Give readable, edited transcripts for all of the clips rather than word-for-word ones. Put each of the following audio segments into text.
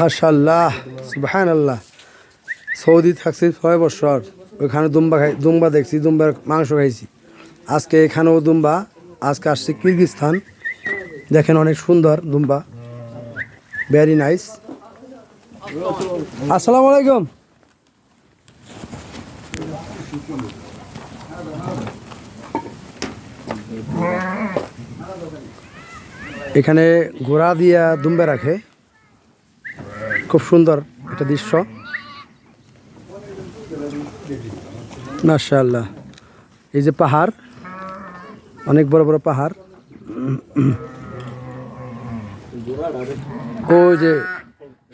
মাশাআল্লাহ, সুবহানাল্লাহ। সৌদি থাকছি 6 বছর, ওইখানে দুম্বা দেখছি, দুম্বার মাংস খাইছি। আজকে এখানেও দুম্বা, আজকে আসছি কিরগিজস্তান। দেখেন অনেক সুন্দর দুম্বা, ভেরি নাইস। আসসালামু আলাইকুম। এখানে ঘোড়া দিয়া দুম্বা রাখে, খুব সুন্দর একটা দৃশ্য। মাশাআল্লাহ। এই যে পাহাড়, অনেক বড় বড় পাহাড়। ওই যে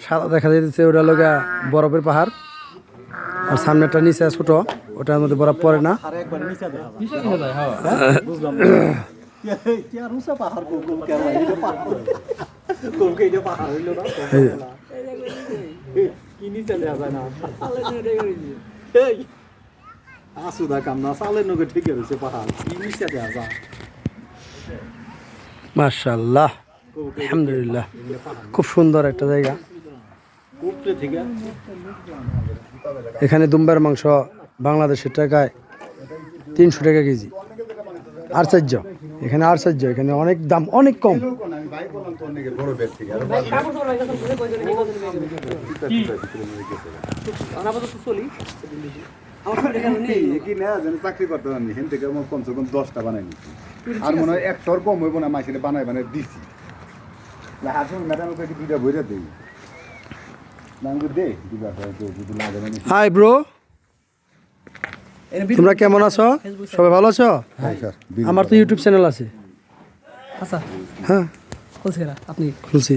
সাদা দেখা যাচ্ছে, ওটা লগা বরফের পাহাড়। আর সামনেটা নিচে ছোট, ওটার মধ্যে বরফ পড়ে না। মাশাআল্লাহ, আলহামদুলিল্লাহ, খুব সুন্দর একটা জায়গা। এখানে দুম্বার মাংস বাংলাদেশের টাকায় 300 টাকা কেজি। আশ্চর্য, এখানে আশ্চর্য, এখানে অনেক দাম, অনেক কম। চাকরি করতে পারি হেন থেকে কমসে কম 10টা বানাই নিচ্ছি, আর মনে হয় 100 কম হইব না। মাসে বানাই বানাই দিছি, ম্যাডামকে 2টা বইটা দিই। হাই ব্রো, তোমরা কেমন আছো? সবাই ভালো আছো? আমার তো ইউটিউব চ্যানেল আছে। আচ্ছা, হ্যাঁ, খুলছি আপনি খুলছি।